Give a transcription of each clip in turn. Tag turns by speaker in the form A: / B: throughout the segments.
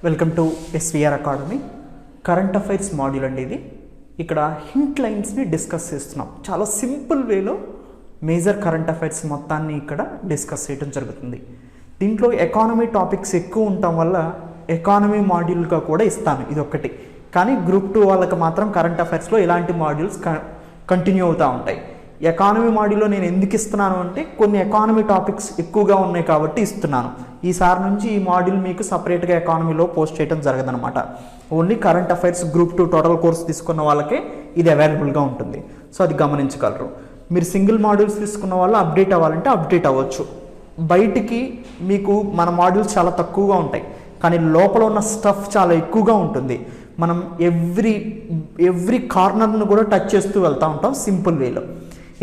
A: Welcome to SVR academy. Current affairs module అండి ఇది. ఇక్కడ హింట్ లైన్స్ని డిస్కస్ చేస్తున్నాం. చాలా సింపుల్ వేలో మేజర్ కరెంట్ అఫైర్స్ మొత్తాన్ని ఇక్కడ డిస్కస్ చేయడం జరుగుతుంది. దీంట్లో ఎకానమీ టాపిక్స్ ఎక్కువ ఉండటం వల్ల ఎకానమీ మాడ్యూల్గా కూడా ఇస్తాను, ఇది ఒక్కటి. కానీ గ్రూప్ 2 వాళ్ళకి మాత్రం కరెంట్ అఫైర్స్లో ఇలాంటి మాడ్యూల్స్ కంటిన్యూ అవుతూ ఉంటాయి. ఎకానమీ మాడ్యూల్లో నేను ఎందుకు ఇస్తున్నాను అంటే కొన్ని ఎకానమీ టాపిక్స్ ఎక్కువగా ఉన్నాయి కాబట్టి ఇస్తున్నాను. ఈసారి నుంచి ఈ మాడ్యూల్ మీకు సపరేట్గా ఎకానమీలో పోస్ట్ చేయడం జరగదనమాట. Only current affairs group 2 total course తీసుకున్న వాళ్ళకే ఇది అవైలబుల్గా ఉంటుంది. సో అది గమనించగలరు. మీరు సింగిల్ మాడ్యూల్స్ తీసుకున్న వాళ్ళు అప్డేట్ అవ్వాలంటే అప్డేట్ అవ్వచ్చు. బయటికి మీకు మన మాడ్యూల్స్ చాలా తక్కువగా ఉంటాయి, కానీ లోపల ఉన్న స్టఫ్ చాలా ఎక్కువగా ఉంటుంది. మనం ఎవ్రీ కార్నర్ను కూడా టచ్ చేస్తూ వెళ్తూ ఉంటాం సింపుల్ వేలో.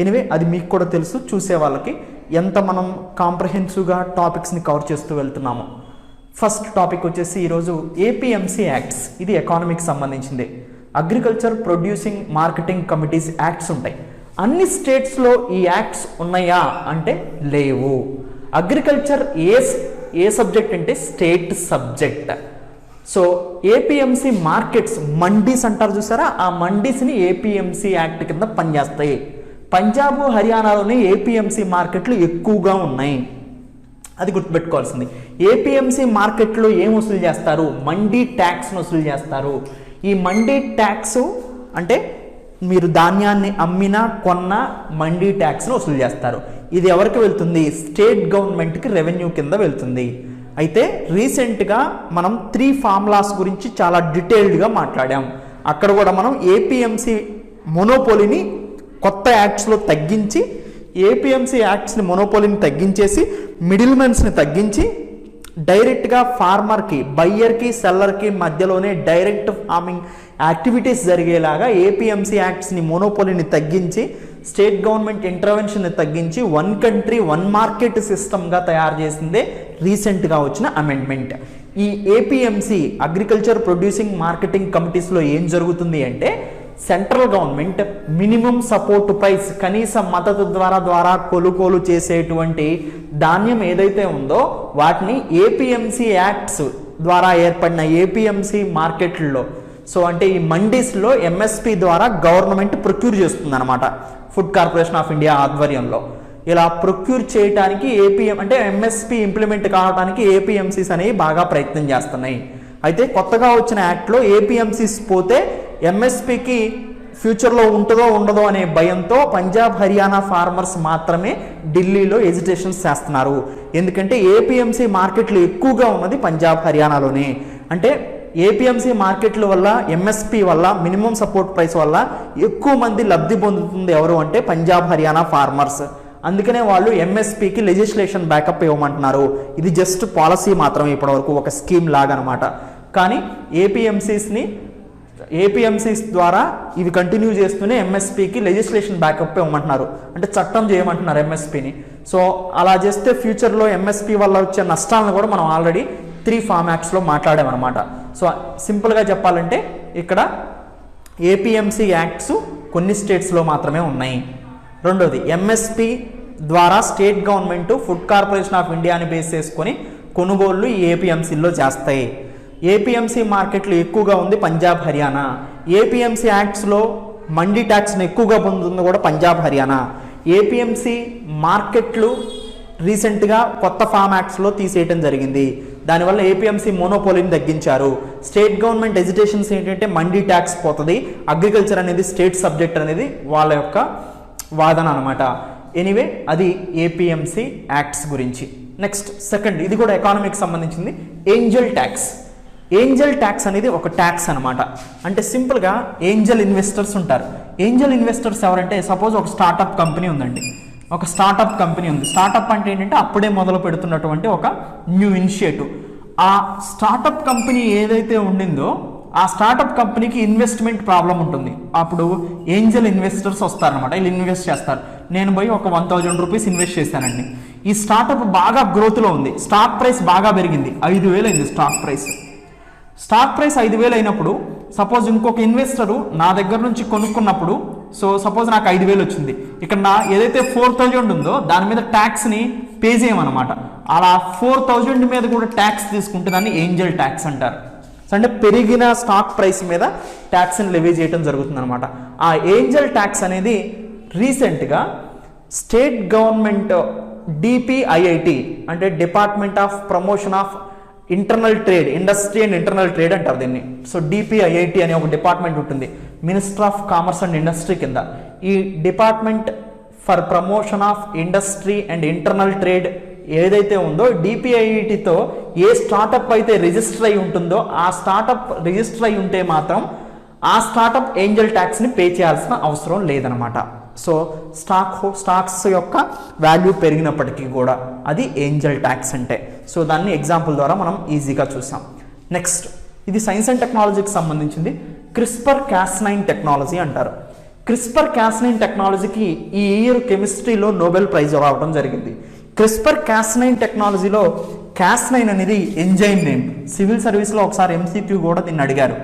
A: ఎనివే అది మీకు కూడా తెలుసు, చూసే వాళ్ళకి ఎంత మనం కాంప్రహెన్సివ్గా టాపిక్స్ని కవర్ చేస్తూ వెళ్తున్నాము. ఫస్ట్ టాపిక్ వచ్చేసి ఈరోజు APMC యాక్ట్స్. ఇది ఎకానమీకి సంబంధించింది. Agriculture producing marketing committees acts ఉంటాయి. అన్ని స్టేట్స్లో ఈ యాక్ట్స్ ఉన్నాయా అంటే లేవు. అగ్రికల్చర్ ఏ సబ్జెక్ట్ అంటే state subject. So APMC markets, mandis అంటారు చూసారా, ఆ మండీస్ని APMC యాక్ట్ కింద పనిచేస్తాయి. పంజాబ్ హర్యానాలోని APMC మార్కెట్లు ఎక్కువగా ఉన్నాయి, అది గుర్తుపెట్టుకోవాల్సింది. APMC మార్కెట్లో ఏం వసూలు చేస్తారు? మండీ ట్యాక్స్ను వసూలు చేస్తారు. ఈ మండీ ట్యాక్స్ అంటే మీరు ధాన్యాన్ని అమ్మినా కొన్నా మండీ ట్యాక్స్ను వసూలు చేస్తారు. ఇది ఎవరికి వెళ్తుంది? స్టేట్ గవర్నమెంట్కి రెవెన్యూ కింద వెళ్తుంది. అయితే రీసెంట్గా మనం 3 ఫార్ములాస్ గురించి చాలా డీటెయిల్డ్గా మాట్లాడాం. అక్కడ కూడా మనం APMC మొనోపోలీని కొత్త యాక్ట్స్లో తగ్గించి, APMC యాక్ట్స్ని మొనోపోలీని తగ్గించేసి మిడిల్ మెన్స్ని తగ్గించి డైరెక్ట్గా ఫార్మర్కి, బయ్యర్కి, సెల్లర్కి మధ్యలోనే డైరెక్ట్ ఫార్మింగ్ యాక్టివిటీస్ జరిగేలాగా APMC యాక్ట్స్ని మొనోపోలీని తగ్గించి, స్టేట్ గవర్నమెంట్ ఇంటర్వెన్షన్ని తగ్గించి 1 కంట్రీ 1 మార్కెట్ సిస్టమ్గా తయారు చేసిందే రీసెంట్గా వచ్చిన అమెండ్మెంట్. ఈ APMC అగ్రికల్చర్ ప్రొడ్యూసింగ్ మార్కెటింగ్ కమిటీస్లో ఏం జరుగుతుంది అంటే central government minimum support price, కనీస మద్దతు ద్వారా కొనుగోలు చేసేటువంటి ధాన్యం ఏదైతే ఉందో వాటిని APMC యాక్ట్స్ ద్వారా ఏర్పడిన APMC మార్కెట్లలో, సో అంటే ఈ మండీస్లో MSP ద్వారా గవర్నమెంట్ ప్రొక్యూర్ చేస్తుంది అనమాట. ఫుడ్ కార్పొరేషన్ ఆఫ్ ఇండియా ఆధ్వర్యంలో ఇలా ప్రొక్యూర్ చేయడానికి అంటే MSP ఇంప్లిమెంట్ కావడానికి APMCs అనేవి బాగా ప్రయత్నం చేస్తున్నాయి. అయితే కొత్తగా వచ్చిన యాక్ట్లో APMCs పోతే MSPకి ఫ్యూచర్లో ఉంటుందో ఉండదో అనే భయంతో పంజాబ్ హర్యానా ఫార్మర్స్ మాత్రమే ఢిల్లీలో ఎజిటేషన్స్ చేస్తున్నారు. ఎందుకంటే APMC మార్కెట్లు ఎక్కువగా ఉన్నది పంజాబ్ హర్యానాలోనే. అంటే APMC మార్కెట్ల వల్ల, MSP వల్ల, మినిమం సపోర్ట్ ప్రైస్ వల్ల ఎక్కువ మంది లబ్ధి పొందుతుంది ఎవరు అంటే పంజాబ్ హర్యానా ఫార్మర్స్. అందుకనే వాళ్ళు MSPకి లెజిస్లేషన్ బ్యాకప్ ఇవ్వమంటున్నారు. ఇది జస్ట్ పాలసీ మాత్రమే ఇప్పటివరకు, ఒక స్కీమ్ లాగా అనమాట. కానీ APMCs ద్వారా ఇవి కంటిన్యూ చేస్తూనే MSPకి లెజిస్లేషన్ బ్యాకప్ ఇవ్వమంటున్నారు, అంటే చట్టం చేయమంటున్నారు MSPని. సో అలా చేస్తే ఫ్యూచర్లో MSP వల్ల వచ్చే నష్టాలను కూడా మనం ఆల్రెడీ 3 ఫార్మ్ యాక్ట్స్లో మాట్లాడామన్నమాట. సో సింపుల్గా చెప్పాలంటే ఇక్కడ APMC యాక్ట్స్ కొన్ని స్టేట్స్లో మాత్రమే ఉన్నాయి. రెండోది, MSP ద్వారా state government food corporation of ఇండియాని బేస్ చేసుకొని కొనుగోళ్లు ఈ APMCలో చేస్తాయి. APMC మార్కెట్లు ఎక్కువగా ఉంది పంజాబ్ హర్యానా. APMC యాక్ట్స్లో మండీ ట్యాక్స్ని ఎక్కువగా పొందుతుంది కూడా పంజాబ్ హర్యానా. APMC మార్కెట్లు రీసెంట్గా కొత్త ఫార్మ్ యాక్ట్స్లో తీసేయడం జరిగింది. దానివల్ల APMC మోనోపోలీని తగ్గించారు. స్టేట్ గవర్నమెంట్ ఎజిటేషన్స్ ఏంటంటే మండీ ట్యాక్స్ పోతుంది, అగ్రికల్చర్ అనేది స్టేట్ సబ్జెక్ట్ అనేది వాళ్ళ యొక్క వాదన అనమాట. ఎనీవే అది APMC యాక్ట్స్ గురించి. నెక్స్ట్ సెకండ్, ఇది కూడా ఎకానమీకి సంబంధించింది, ఏంజల్ ట్యాక్స్. ఏంజల్ ట్యాక్స్ అనేది ఒక ట్యాక్స్ అనమాట. అంటే సింపుల్గా ఏంజల్ ఇన్వెస్టర్స్ ఉంటారు. ఏంజల్ ఇన్వెస్టర్స్ ఎవరంటే, సపోజ్ ఒక స్టార్టప్ కంపెనీ ఉందండి. ఒక స్టార్టప్ కంపెనీ ఉంది. స్టార్టప్ అంటే ఏంటంటే అప్పుడే మొదలు పెడుతున్నటువంటి ఒక న్యూ ఇనిషియేటివ్. ఆ స్టార్టప్ కంపెనీ ఏదైతే ఉండిందో ఆ స్టార్టప్ కంపెనీకి ఇన్వెస్ట్మెంట్ ప్రాబ్లం ఉంటుంది. అప్పుడు ఏంజల్ ఇన్వెస్టర్స్ వస్తారనమాట. వీళ్ళు ఇన్వెస్ట్ చేస్తారు. నేను పోయి ఒక 1000 రూపీస్ ఇన్వెస్ట్ చేశానండి. ఈ స్టార్టప్ బాగా గ్రోత్లో ఉంది, స్టాక్ ప్రైస్ బాగా పెరిగింది, 5000 అయింది స్టాక్ ప్రైస్. స్టాక్ ప్రైస్ 5000 అయినప్పుడు సపోజ్ ఇంకొక ఇన్వెస్టరు నా దగ్గర నుంచి కొనుక్కున్నప్పుడు, సో సపోజ్ నాకు 5000 వచ్చింది. ఇక్కడ నా ఏదైతే 4000 ఉందో దాని మీద ట్యాక్స్ని పే చేయమన్నమాట. అలా 4000 మీద కూడా ట్యాక్స్ తీసుకుంటే దాన్ని ఏంజల్ ట్యాక్స్ అంటారు. అంటే పెరిగిన స్టాక్ ప్రైస్ మీద ట్యాక్స్ని లెవీ చేయడం జరుగుతుంది అనమాట. ఆ ఏంజల్ ట్యాక్స్ అనేది రీసెంట్గా స్టేట్ గవర్నమెంట్ డిపిఐఐటి అంటే department of promotion of internal trade, industry and internal trade అంటారు దీన్ని. సో డిపిఐఐటి అనే ఒక డిపార్ట్మెంట్ ఉంటుంది minister of commerce and industry కింద. ఈ department for promotion of industry and internal trade ఏదైతే ఉందో డిపిఐటితో ఏ స్టార్టప్ అయితే రిజిస్టర్ అయి ఉంటుందో ఆ స్టార్టప్ రిజిస్టర్ అయి ఉంటే మాత్రం ఆ స్టార్టప్ ఏంజల్ ట్యాక్స్ని పే చేయాల్సిన అవసరం లేదనమాట. సో స్టాక్స్ యొక్క వాల్యూ పెరిగినప్పటికీ కూడా అది ఏంజల్ ట్యాక్స్ అంటే. సో దాన్ని ఎగ్జాంపుల్ ద్వారా మనం ఈజీగా చూసాం. నెక్స్ట్ ఇది సైన్స్ అండ్ టెక్నాలజీకి సంబంధించింది. క్రిస్పర్ Cas9 టెక్నాలజీ అంటారు. క్రిస్పర్ Cas9 టెక్నాలజీకి ఈ ఇయర్ కెమిస్ట్రీలో నోబెల్ ప్రైజ్ రావడం జరిగింది. క్రిస్పర్ Cas9 టెక్నాలజీలో Cas9 అనేది ఎంజైమ్ నేమ్. సివిల్ సర్వీస్లో ఒకసారి MCQ కూడా దీన్ని అడిగారు.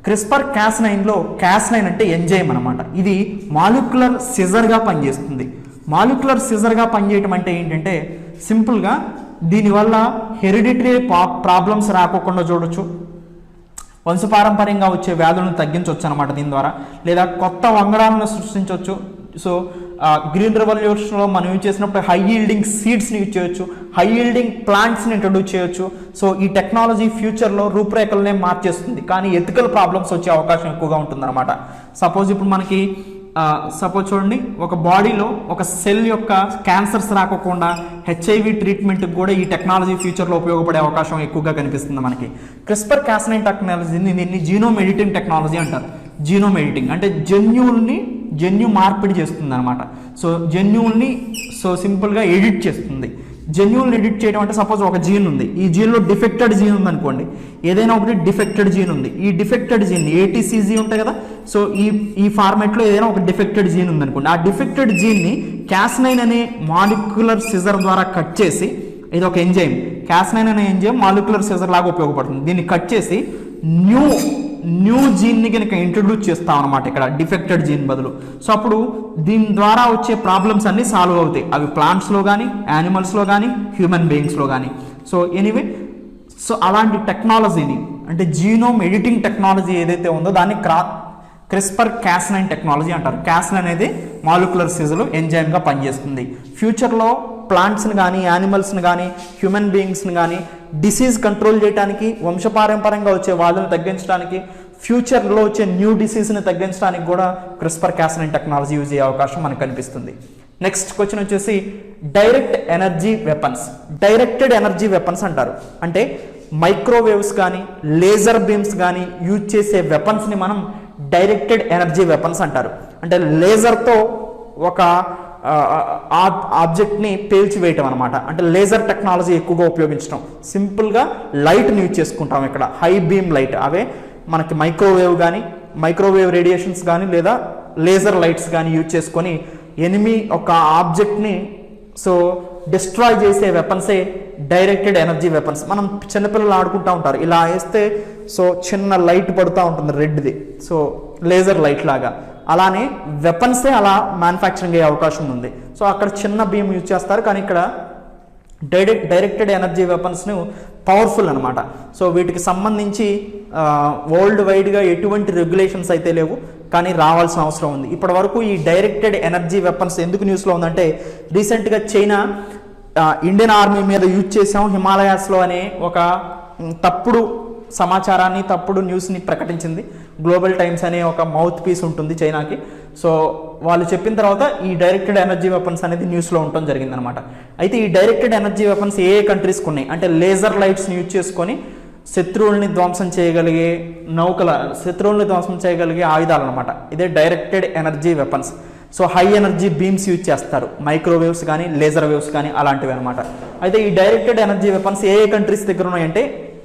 A: క్రిస్పర్ Cas9లో Cas9 అంటే ఎంజైమ్ అనమాట. ఇది మాలిక్యులర్ సిజర్గా పనిచేస్తుంది. మాలిక్యులర్ సిజర్గా పనిచేయటం అంటే ఏంటంటే సింపుల్గా దీనివల్ల హెరిడిటరీ ప్రాబ్లమ్స్ రాకోకుండా చూడొచ్చు, వంశపారంపర్యంగా వచ్చే వ్యాధులను తగ్గించవచ్చు అనమాట దీని ద్వారా, లేదా కొత్త వంగడాలను సృష్టించవచ్చు. సో గ్రీన్ రెవల్యూషన్లో మనం యూజ్ చేసినప్పుడు హై ఈల్డింగ్ సీడ్స్ని యూజ్ చేయొచ్చు, హై ఈల్డింగ్ ప్లాంట్స్ని ఇంట్రొడ్యూస్ చేయొచ్చు. సో ఈ టెక్నాలజీ ఫ్యూచర్లో రూపురేఖలనే మార్చేస్తుంది, కానీ ఎథికల్ ప్రాబ్లమ్స్ వచ్చే అవకాశం ఎక్కువగా ఉంటుందన్నమాట. సపోజ్ ఇప్పుడు మనకి చూడండి, ఒక బాడీలో ఒక సెల్ యొక్క క్యాన్సర్స్ రాకోకుండా HIV ట్రీట్మెంట్కి కూడా ఈ టెక్నాలజీ ఫ్యూచర్లో ఉపయోగపడే అవకాశం ఎక్కువగా కనిపిస్తుంది మనకి. క్రిస్పర్ Cas9 టెక్నాలజీని దీన్ని జీనోమ్ ఎడిటింగ్ టెక్నాలజీ అంటారు. జీనోమ్ ఎడిటింగ్ అంటే జన్యు మార్పిడి చేస్తుంది అనమాట. సో జన్యువుల్ని సింపుల్గా ఎడిట్ చేస్తుంది. జన్యువుల్ని ఎడిట్ చేయడం అంటే సపోజ్ ఒక జీన్ ఉంది, ఈ జీన్లో డిఫెక్టెడ్ జీన్ ఉంది అనుకోండి, ఏదైనా ఒకటి డిఫెక్టెడ్ జీన్ ఉంది, ఈ డిఫెక్టెడ్ జీన్ ATCG ఉంటాయి కదా. సో ఈ ఫార్మాట్లో ఏదైనా ఒక డిఫెక్టెడ్ జీన్ ఉంది అనుకోండి, ఆ డిఫెక్టెడ్ జీన్ని Cas9 అనే మాలిక్యులర్ సిజర్ ద్వారా కట్ చేసి, ఇది ఒక ఎంజైమ్, Cas9 అనే ఎంజైమ్ మాలిక్యులర్ సిజర్ లాగా ఉపయోగపడుతుంది. దీన్ని కట్ చేసి న్యూ జీన్ని కనుక ఇంట్రొడ్యూస్ చేస్తాం అనమాట ఇక్కడ డిఫెక్టెడ్ జీన్ బదులు. సో అప్పుడు దీని ద్వారా వచ్చే ప్రాబ్లమ్స్ అన్నీ సాల్వ్ అవుతాయి, అవి ప్లాంట్స్లో కానీ యానిమల్స్లో కానీ హ్యూమన్ బీయింగ్స్లో కానీ. సో ఎనీవే, సో అలాంటి టెక్నాలజీని అంటే జీనోమ్ ఎడిటింగ్ టెక్నాలజీ ఏదైతే ఉందో దాన్ని క్రిస్పర్ Cas9 టెక్నాలజీ అంటారు. Cas9 అనేది మాలిక్యులర్ సిజర్ ఎంజైమ్గా పనిచేస్తుంది. ఫ్యూచర్లో ప్లాంట్స్ని కానీ యానిమల్స్ని కానీ హ్యూమన్ బీయింగ్స్ని కానీ డిసీజ్ కంట్రోల్ చేయడానికి, వంశపారంపర్యంగా వచ్చే వ్యాధులను తగ్గించడానికి, ఫ్యూచర్లో వచ్చే న్యూ డిసీజ్ని తగ్గించడానికి కూడా క్రిస్పర్ Cas9 టెక్నాలజీ యూజ్ అయ్యే అవకాశం మనకు కనిపిస్తుంది. నెక్స్ట్ క్వశ్చన్ వచ్చేసి direct energy weapons. Directed energy weapons అంటారు. అంటే మైక్రోవేవ్స్ కానీ లేజర్ బీమ్స్ కానీ యూజ్ చేసే వెపన్స్ని మనం డైరెక్టెడ్ ఎనర్జీ వెపన్స్ అంటారు. అంటే లేజర్తో ఒక ఆబ్జెక్ట్ని పేల్చివేయటం అనమాట. అంటే లేజర్ టెక్నాలజీ ఎక్కువగా ఉపయోగించడం. సింపుల్గా లైట్ని యూజ్ చేసుకుంటాం ఇక్కడ, హై బీమ్ లైట్. అవే మనకి మైక్రోవేవ్ రేడియేషన్స్ కానీ లేదా లేజర్ లైట్స్ కానీ యూజ్ చేసుకొని ఎనిమి ఒక ఆబ్జెక్ట్ని డిస్ట్రాయ్ చేసే వెపన్సే డైరెక్టెడ్ ఎనర్జీ వెపన్స్. మనం చిన్నపిల్లలు ఆడుకుంటూ ఉంటారు, ఇలా వేస్తే చిన్న లైట్ పడుతూ ఉంటుంది రెడ్ది, లేజర్ లైట్ లాగా. అలానే వెపన్సే అలా మ్యానుఫ్యాక్చరింగ్ అయ్యే అవకాశం ఉంది. సో అక్కడ చిన్న బీమ్ యూజ్ చేస్తారు, కానీ ఇక్కడ డైరెక్టెడ్ ఎనర్జీ వెపన్స్ను పవర్ఫుల్ అనమాట. సో వీటికి సంబంధించి వరల్డ్ వైడ్గా ఎటువంటి రెగ్యులేషన్స్ అయితే లేవు, కానీ రావాల్సిన అవసరం ఉంది. ఇప్పటి వరకు ఈ డైరెక్టెడ్ ఎనర్జీ వెపన్స్ ఎందుకు న్యూస్లో ఉందంటే, రీసెంట్గా చైనా ఇండియన్ ఆర్మీ మీద యూజ్ చేసాం హిమాలయాస్లో అనే ఒక తప్పుడు సమాచారాన్ని, తప్పుడు న్యూస్ని ప్రకటించింది. గ్లోబల్ టైమ్స్ అనే ఒక మౌత్ పీస్ ఉంటుంది చైనాకి. సో వాళ్ళు చెప్పిన తర్వాత ఈ డైరెక్టెడ్ ఎనర్జీ వెపన్స్ అనేది న్యూస్లో ఉండటం జరిగిందనమాట. అయితే ఈ డైరెక్టెడ్ ఎనర్జీ వెపన్స్ ఏ కంట్రీస్కి ఉన్నాయి అంటే లేజర్ లైట్స్ని యూజ్ చేసుకొని శత్రువుల్ని ధ్వంసం చేయగలిగే శత్రువుల్ని ధ్వంసం చేయగలిగే ఆయుధాలు అనమాట. ఇదే directed energy weapons. So high energy beams use చేస్తారు, మైక్రోవేవ్స్ కానీ లేజర్ వేవ్స్ కానీ అలాంటివి అనమాట. అయితే ఈ డైరెక్టెడ్ ఎనర్జీ వెపన్స్ ఏ కంట్రీస్ దగ్గర ఉన్నాయంటే,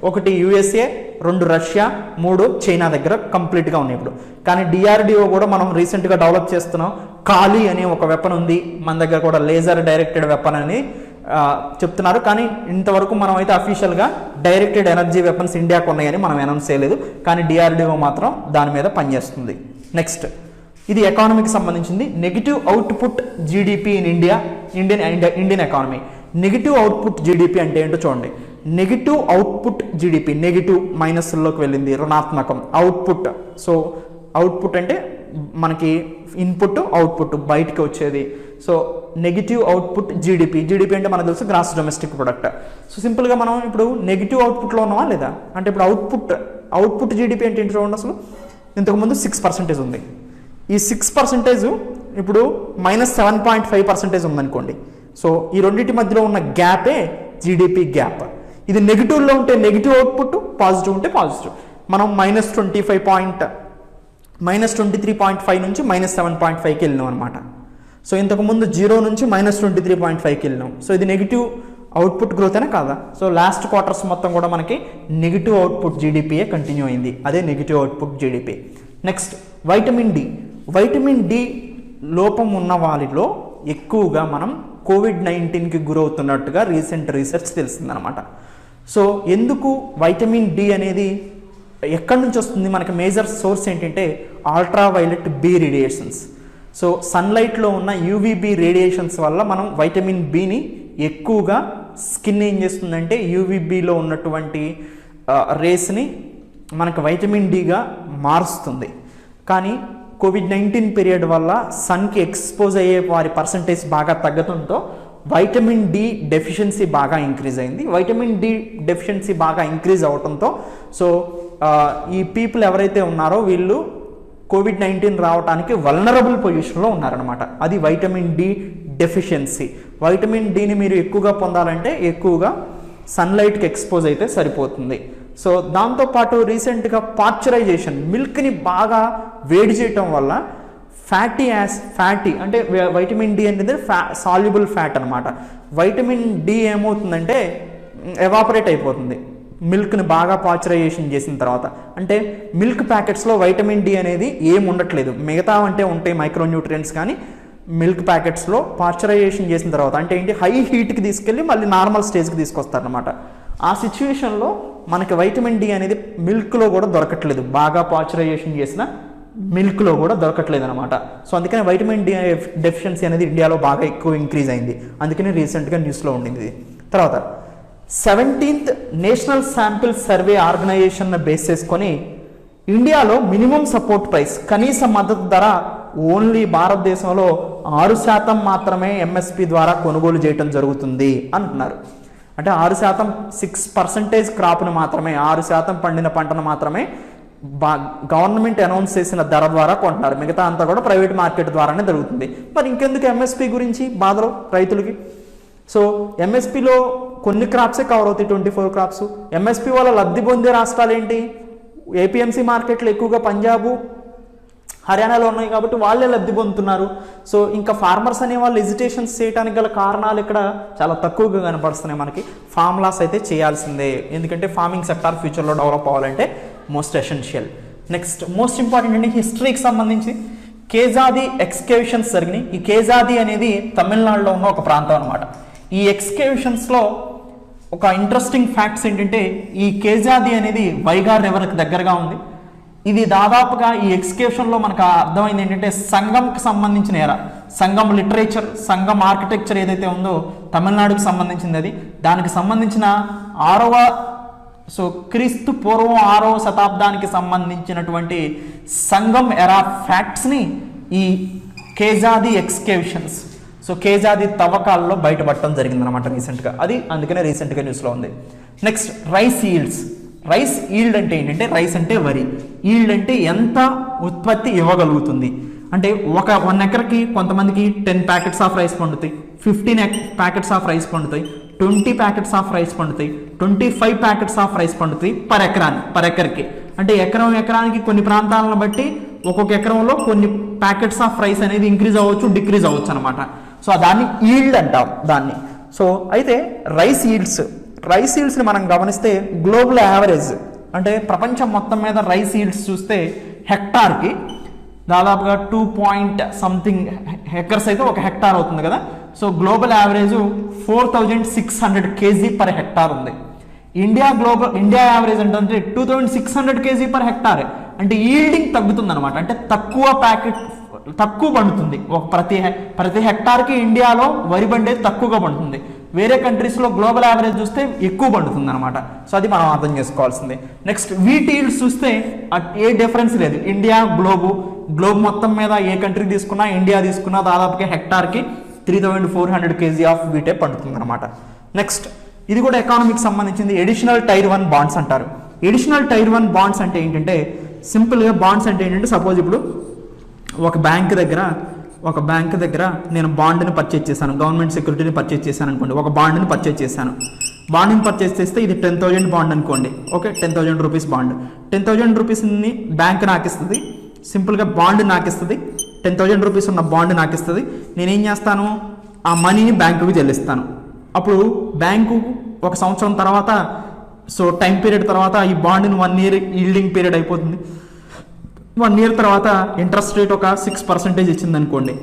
A: 1 USA, 2 రష్యా, 3 చైనా దగ్గర కంప్లీట్గా ఉన్నాయి ఇప్పుడు. కానీ DRDO కూడా మనం రీసెంట్గా డెవలప్ చేస్తున్నాం. కాళీ అనే ఒక వెపన్ ఉంది మన దగ్గర కూడా, లేజర్ డైరెక్టెడ్ వెపన్ అని చెప్తున్నారు. కానీ ఇంతవరకు మనం అయితే అఫీషియల్గా డైరెక్టెడ్ ఎనర్జీ వెపన్స్ ఇండియాకు ఉన్నాయని మనం అనౌన్స్ చేయలేదు, కానీ DRDO మాత్రం దాని మీద పనిచేస్తుంది. నెక్స్ట్ ఇది ఎకానమీకి సంబంధించింది. Negative output GDP in Indian economy. Negative output GDP అంటే ఏంటో చూడండి. నెగిటివ్ అవుట్పుట్ జీడిపి, నెగిటివ్ మైనస్లోకి వెళ్ళింది, రుణాత్మకం. అవుట్పుట్, సో అవుట్పుట్ అంటే మనకి ఇన్పుట్ అవుట్పుట్ బయటికి వచ్చేది. So negative output GDP, GDP అంటే మనకు తెలుసు గ్రాస్ డొమెస్టిక్ ప్రొడక్ట్. సో సింపుల్గా మనం ఇప్పుడు నెగిటివ్ అవుట్పుట్లో ఉన్నామా లేదా అంటే ఇప్పుడు అవుట్పుట్ జీడిపి అంటే ఏంటి చూడండి. అసలు ఇంతకుముందు 6% ఉంది, ఈ 6% ఇప్పుడు -7.5% ఉందనుకోండి. సో ఈ రెండింటి మధ్యలో ఉన్న గ్యాపే జీడిపి గ్యాప్. ఇది నెగిటివ్లో ఉంటే నెగిటివ్ అవుట్పుట్, పాజిటివ్ ఉంటే పాజిటివ్. మనం -23.5 నుంచి -7.5కి వెళ్ళినాం అనమాట. సో ఇంతకుముందు 0 నుంచి -23.5కి వెళ్ళినాం. సో ఇది నెగిటివ్ అవుట్పుట్ గ్రోత్ అనే కాదా? సో లాస్ట్ క్వార్టర్స్ మొత్తం కూడా మనకి నెగిటివ్ అవుట్పుట్ జీడిపియే కంటిన్యూ అయింది, అదే negative output GDP. Next vitamin D. Vitamin D లోపం ఉన్న వారిలో ఎక్కువగా మనం కోవిడ్-19కి గురవుతున్నట్టుగా రీసెంట్ రీసెర్చ్ తెలిసిందనమాట. సో ఎందుకు వైటమిన్ డి అనేది ఎక్కడి నుంచి వస్తుంది? మనకి మేజర్ సోర్స్ ఏంటంటే అల్ట్రావైలెట్ బి రేడియేషన్స్. సో సన్లైట్లో ఉన్న యూవీబీ రేడియేషన్స్ వల్ల మనం వైటమిన్ బిని ఎక్కువగా స్కిన్ ఏం చేస్తుందంటే యూవీబీలో ఉన్నటువంటి రేస్ని మనకు వైటమిన్ డిగా మారుస్తుంది. కానీ కోవిడ్-19 పీరియడ్ వల్ల సన్కి ఎక్స్పోజ్ అయ్యే వారి పర్సంటేజ్ బాగా తగ్గడంతో వైటమిన్ డి డెఫిషియన్సీ బాగా ఇంక్రీజ్ అయింది. వైటమిన్ డి డెఫిషియన్సీ బాగా ఇంక్రీజ్ అవడంతో సో ఈ పీపుల్ ఎవరైతే ఉన్నారో వీళ్ళు కోవిడ్-19 రావడానికి వల్నరబుల్ పొజిషన్లో ఉన్నారనమాట. అది వైటమిన్ డి డెఫిషియన్సీ. వైటమిన్ డిని మీరు ఎక్కువగా పొందాలంటే ఎక్కువగా సన్లైట్కి ఎక్స్పోజ్ అయితే సరిపోతుంది. సో దాంతోపాటు రీసెంట్గా పాశ్చరైజేషన్, మిల్క్ని బాగా వేడి చేయటం వల్ల ఫ్యాటీ అంటే వైటమిన్ డి అనేది సాల్యుబుల్ ఫ్యాట్ అనమాట. వైటమిన్ డి ఏమవుతుందంటే ఎవాపరేట్ అయిపోతుంది మిల్క్ని బాగా పాశ్చరైజేషన్ చేసిన తర్వాత. అంటే మిల్క్ ప్యాకెట్స్లో వైటమిన్ డి అనేది ఏం ఉండట్లేదు, మిగతా అంటే ఉంటాయి మైక్రోన్యూట్రియంట్స్, కానీ మిల్క్ ప్యాకెట్స్లో పాశ్చరైజేషన్ చేసిన తర్వాత అంటే ఏంటి, హై హీట్కి తీసుకెళ్ళి మళ్ళీ నార్మల్ స్టేజ్కి తీసుకొస్తారనమాట. ఆ సిచ్యువేషన్లో మనకి వైటమిన్ డి అనేది మిల్క్లో కూడా దొరకట్లేదు, బాగా పాశ్చరైజేషన్ చేసిన మిల్క్లో కూడా దొరకట్లేదు అనమాట. సో అందుకని వైటమిన్ డి డెఫిషియన్సీ అనేది ఇండియాలో బాగా ఎక్కువ ఇంక్రీజ్ అయింది. అందుకని రీసెంట్గా న్యూస్లో ఉండింది. తర్వాత 17th national sample survey organisation base చేసుకొని ఇండియాలో మినిమం సపోర్ట్ ప్రైస్, కనీస మద్దతు ధర ఓన్లీ భారతదేశంలో 6% మాత్రమే ఎంఎస్పి ద్వారా కొనుగోలు చేయడం జరుగుతుంది అంటున్నారు. అంటే 6%, 6% క్రాప్ను మాత్రమే, 6% పండిన పంటను మాత్రమే గవర్నమెంట్ అనౌన్స్ చేసిన ధర ద్వారా కొంటున్నారు, మిగతా అంతా కూడా ప్రైవేట్ మార్కెట్ ద్వారానే జరుగుతుంది. మరి ఇంకెందుకు ఎంఎస్పి గురించి బాధలు రైతులకి? సో ఎంఎస్పిలో కొన్ని క్రాప్సే కవర్ అవుతాయి, 24 క్రాప్స్. ఎంఎస్పి వల్ల లబ్ధి పొందే రాష్ట్రాలు ఏంటి? ఏపీఎంసీ మార్కెట్లో ఎక్కువగా పంజాబు, హర్యానాలో ఉన్నాయి కాబట్టి వాళ్ళే లబ్ధి పొందుతున్నారు. సో ఇంకా ఫార్మర్స్ అనే వాళ్ళు ఎజిటేషన్స్ చేయడానికి గల కారణాలు ఇక్కడ చాలా తక్కువగా కనపడుతున్నాయి మనకి. ఫార్మ్ లాస్ అయితే చేయాల్సిందే, ఎందుకంటే ఫార్మింగ్ సెక్టార్ ఫ్యూచర్లో డెవలప్ అవ్వాలంటే most essential. Next most important అండి, హిస్టరీకి సంబంధించి కేజాది ఎక్స్కేవిషన్స్ జరిగినాయి. ఈ కేజాది అనేది తమిళనాడులో ఉన్న ఒక ప్రాంతం అనమాట. ఈ ఎక్స్కేవిషన్స్లో ఒక ఇంట్రెస్టింగ్ ఫ్యాక్ట్స్ ఏంటంటే ఈ కేజాది అనేది వైగా రివర్కి దగ్గరగా ఉంది. ఇది దాదాపుగా ఈ ఎక్స్కేషన్లో మనకు అర్థమైంది ఏంటంటే సంగంకి సంబంధించిన ఎరా, సంగం లిటరేచర్, సంగం ఆర్కిటెక్చర్ ఏదైతే ఉందో తమిళనాడుకు సంబంధించింది, అది దానికి సంబంధించిన క్రీస్తు పూర్వం 6వ శతాబ్దానికి సంబంధించినటువంటి సంగం ఎరా ఫ్యాక్ట్స్ని ఈ కేజాది ఎక్స్కేవిషన్స్, కేజాది తవ్వకాల్లో బయటపడటం జరిగిందనమాట రీసెంట్గా. అది అందుకనే రీసెంట్గా న్యూస్లో ఉంది. Next rice yields. Rice yield అంటే ఏంటంటే, రైస్ అంటే వరి, ఈల్డ్ అంటే ఎంత ఉత్పత్తి ఇవ్వగలుగుతుంది అంటే 1 ఎకర్కి కొంతమందికి 10 ప్యాకెట్స్ ఆఫ్ రైస్ పండుతాయి, 15 ప్యాకెట్స్ ఆఫ్ రైస్ పండుతాయి, 20 ప్యాకెట్స్ ఆఫ్ రైస్ పండుతాయి, 25 ప్యాకెట్స్ ఆఫ్ రైస్ పండుతాయి పర్ ఎకర్కి. అంటే ఎకరానికి కొన్ని ప్రాంతాలను బట్టి ఒక్కొక్క ఎకరంలో కొన్ని ప్యాకెట్స్ ఆఫ్ రైస్ అనేది ఇంక్రీజ్ అవ్వచ్చు, డిక్రీజ్ అవ్వచ్చు అనమాట. సో దాన్ని ఈల్డ్ అంటాం దాన్ని. సో అయితే రైస్ ఈల్డ్స్ని మనం గమనిస్తే గ్లోబల్ యావరేజ్ అంటే ప్రపంచం మొత్తం మీద రైస్ ఈల్డ్స్ చూస్తే హెక్టార్కి దాదాపుగా 2.something ఎకర్స్ అయితే ఒక హెక్టార్ అవుతుంది కదా. So global average 4600 kg per hectare ఉంది. ఇండియా యావరేజ్ అంటే 2600 kg పర్ హెక్టార్. అంటే ఈల్డింగ్ తగ్గుతుంది అనమాట, అంటే తక్కువ పండుతుంది. ప్రతి హెక్టార్కి ఇండియాలో వరి పండేది తక్కువగా పండుతుంది. వేరే కంట్రీస్లో గ్లోబల్ యావరేజ్ చూస్తే ఎక్కువ పండుతుంది అనమాట. సో అది మనం అర్థం చేసుకోవాల్సిందే. నెక్స్ట్ వీట్ ఈల్డ్స్ చూస్తే ఏ డిఫరెన్స్ లేదు. ఇండియా గ్లోబ్ మొత్తం మీద ఏ కంట్రీ తీసుకున్నా, ఇండియా తీసుకున్నా దాదాపుగా హెక్టార్కి 3400 kg ఆఫ్ వీటే పండుతుంది అనమాట. నెక్స్ట్ ఇది కూడా ఎకానమీకి సంబంధించింది. ఎడిషనల్ టైర్ 1 బాండ్స్ అంటారు. ఎడిషనల్ టైర్ 1 బాండ్స్ అంటే ఏంటంటే సింపుల్గా బాండ్స్ అంటే ఏంటంటే సపోజ్ ఇప్పుడు ఒక బ్యాంక్ దగ్గర నేను బాండ్ని పర్చేజ్ చేశాను, గవర్నమెంట్ సెక్యూరిటీని పర్చేజ్ చేశాను అనుకోండి. ఒక బాండ్ని పర్చేజ్ చేశాను. బాండ్ని పర్చేజ్ చేస్తే ఇది 10,000 బాండ్ అనుకోండి. Okay, 10,000 rupees bond. 10,000 రూపీస్ని బ్యాంక్ నాకు ఇస్తుంది. సింపుల్గా బాండ్ నాకు ఇస్తుంది. 10,000 రూపీస్ ఉన్న బాండ్ నాకు ఇస్తుంది. నేనేం చేస్తాను, ఆ మనీని బ్యాంకుకి చెల్లిస్తాను. అప్పుడు బ్యాంకు ఒక సంవత్సరం తర్వాత, సో టైం పీరియడ్ తర్వాత ఈ బాండ్ని 1 year ఈల్డింగ్ పీరియడ్ అయిపోతుంది. 1 year తర్వాత ఇంట్రెస్ట్ రేట్ ఒక 6% ఇచ్చింది అనుకోండి.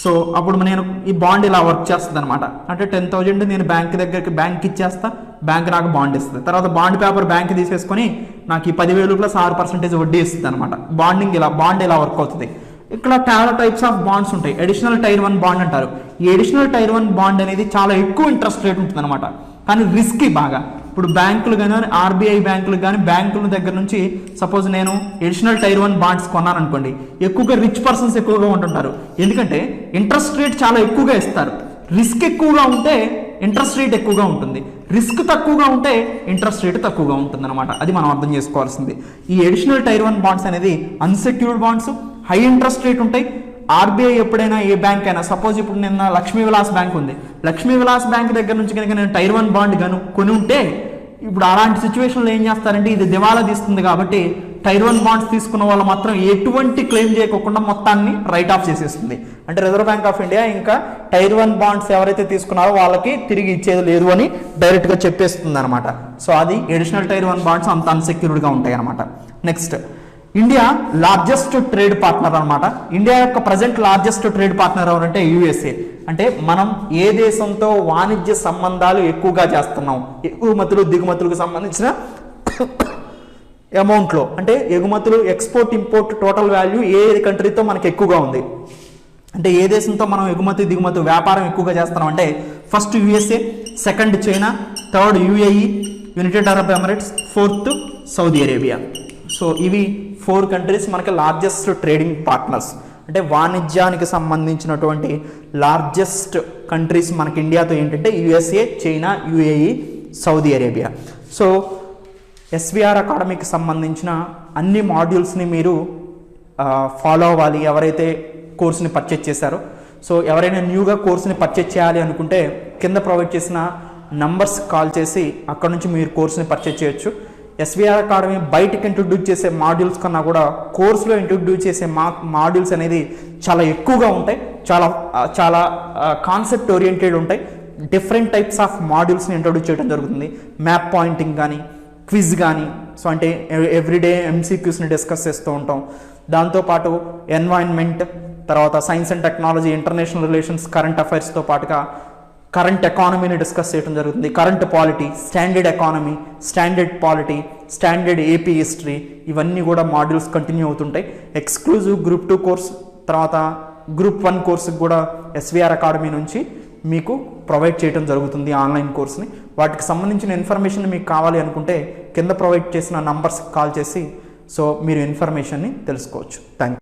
A: సో అప్పుడు నేను ఈ బాండ్ ఇలా వర్క్ చేస్తుంది అనమాట. అంటే 10,000 నేను బ్యాంక్ ఇచ్చేస్తా, బ్యాంక్ నాకు బాండ్ ఇస్తుంది. తర్వాత బాండ్ పేపర్ బ్యాంక్ తీసేసుకొని నాకు ఈ 10,000 ప్లస్ 6% వడ్డీ ఇస్తుంది అనమాట. బాండ్ ఇలా వర్క్ అవుతుంది. ఇక్కడ చాలా టైప్స్ ఆఫ్ బాండ్స్ ఉంటాయి. అడిషనల్ టైర్ 1 బాండ్ అంటారు. ఈ అడిషనల్ టైర్ 1 బాండ్ అనేది చాలా ఎక్కువ ఇంట్రెస్ట్ రేట్ ఉంటుంది అనమాట. కానీ రిస్కీ బాగా. ఇప్పుడు బ్యాంకులు కానీ, ఆర్బీఐ బ్యాంకులు కానీ, బ్యాంకుల దగ్గర నుంచి సపోజ్ నేను అడిషనల్ టైర్ 1 బాండ్స్ కొన్నాను అనుకోండి, ఎక్కువగా రిచ్ పర్సన్స్ ఎక్కువగా ఉంటుంటారు. ఎందుకంటే ఇంట్రెస్ట్ రేట్ చాలా ఎక్కువగా ఇస్తారు. రిస్క్ ఎక్కువగా ఉంటే ఇంట్రెస్ట్ రేట్ ఎక్కువగా ఉంటుంది, రిస్క్ తక్కువగా ఉంటే ఇంట్రెస్ట్ రేట్ తక్కువగా ఉంటుంది అనమాట. అది మనం అర్థం చేసుకోవాల్సింది. ఈ అడిషనల్ టైర్ 1 బాండ్స్ అనేది unsecured bonds, high interest rate ఉంటాయి. ఆర్బీఐ ఎప్పుడైనా ఏ బ్యాంక్ అయినా, సపోజ్ ఇప్పుడు నిన్న లక్ష్మీ విలాస్ బ్యాంక్ ఉంది, లక్ష్మీ విలాస్ బ్యాంక్ దగ్గర నుంచి కనుక నేను టైర్ 1 బాండ్ కొని ఉంటే, ఇప్పుడు అలాంటి సిచ్యువేషన్లో ఏం చేస్తారంటే ఇది దివాలా తీస్తుంది కాబట్టి టైర్ 1 బాండ్స్ తీసుకున్న వాళ్ళు మాత్రం ఎటువంటి క్లెయిమ్ చేయకుండా మొత్తాన్ని రైట్ ఆఫ్ చేసేస్తుంది. అంటే రిజర్వ్ బ్యాంక్ ఆఫ్ ఇండియా ఇంకా టైర్ 1 బాండ్స్ ఎవరైతే తీసుకున్నారో వాళ్ళకి తిరిగి ఇచ్చేది లేదు అని డైరెక్ట్గా చెప్పేస్తుంది అనమాట. సో అది అడిషనల్ టైర్ 1 బాండ్స్ అంత అన్సెక్యూర్డ్గా ఉంటాయి అనమాట. Next India largest trade partner అనమాట. ఇండియా యొక్క ప్రజెంట్ లార్జెస్ట్ ట్రేడ్ పార్ట్నర్ ఎవరంటే యూఎస్ఏ. అంటే మనం ఏ దేశంతో వాణిజ్య సంబంధాలు ఎక్కువగా చేస్తున్నాం, ఎగుమతులు దిగుమతులకు సంబంధించిన అమౌంట్లో, అంటే ఎగుమతులు ఎక్స్పోర్ట్ ఇంపోర్ట్ టోటల్ వాల్యూ ఏ కంట్రీతో మనకి ఎక్కువగా ఉంది, అంటే ఏ దేశంతో మనం ఎగుమతి దిగుమతి వ్యాపారం ఎక్కువగా చేస్తున్నాం అంటే first USA, second China, third UAE United Arab Emirates, fourth Saudi Arabia. So ఇవి 4 కంట్రీస్ మనకి లార్జెస్ట్ ట్రేడింగ్ పార్ట్నర్స్. అంటే వాణిజ్యానికి సంబంధించినటువంటి లార్జెస్ట్ కంట్రీస్ మనకి ఇండియాతో ఏంటంటే USA, China, UAE, Saudi Arabia. So SVR అకాడమీకి సంబంధించిన అన్ని మాడ్యూల్స్ని మీరు ఫాలో అవ్వాలి ఎవరైతే కోర్సుని పర్చేజ్ చేశారో. సో ఎవరైనా న్యూగా కోర్సుని పర్చేజ్ చేయాలి అనుకుంటే కింద ప్రొవైడ్ చేసిన నంబర్స్ కాల్ చేసి అక్కడ నుంచి మీరు కోర్సుని పర్చేజ్ చేయొచ్చు. ఎస్విఆర్ అకాడమీ బయటకు ఇంట్రొడ్యూస్ చేసే మాడ్యూల్స్ కన్నా కూడా కోర్సులో ఇంట్రొడ్యూస్ చేసే మాడ్యూల్స్ అనేది చాలా ఎక్కువగా ఉంటాయి, చాలా కాన్సెప్ట్ ఓరియంటెడ్ ఉంటాయి. డిఫరెంట్ టైప్స్ ఆఫ్ మాడ్యూల్స్ని ఇంట్రొడ్యూస్ చేయడం జరుగుతుంది. మ్యాప్ పాయింటింగ్ కానీ, క్విజ్ కానీ, సో అంటే ఎవ్రీడే ఎంసీక్యూస్ని డిస్కస్ చేస్తూ ఉంటాం. దాంతోపాటు ఎన్వైరన్మెంట్, తర్వాత science and technology, international relations, current అఫైర్స్తో పాటుగా కరెంట్ ఎకానమీని డిస్కస్ చేయడం జరుగుతుంది. Current polity, standard economy, standard polity, standard AP history, ఇవన్నీ కూడా మాడ్యూల్స్ కంటిన్యూ అవుతుంటాయి. ఎక్స్క్లూజివ్ గ్రూప్ 2 కోర్స్, తర్వాత గ్రూప్ 1 కోర్సుకి కూడా ఎస్విఆర్ అకాడమీ నుంచి మీకు ప్రొవైడ్ చేయడం జరుగుతుంది ఆన్లైన్ కోర్స్ని. వాటికి సంబంధించిన ఇన్ఫర్మేషన్ మీకు కావాలి అనుకుంటే కింద ప్రొవైడ్ చేసిన నంబర్స్కి కాల్ చేసి సో మీరు ఇన్ఫర్మేషన్ని తెలుసుకోవచ్చు. Thank you.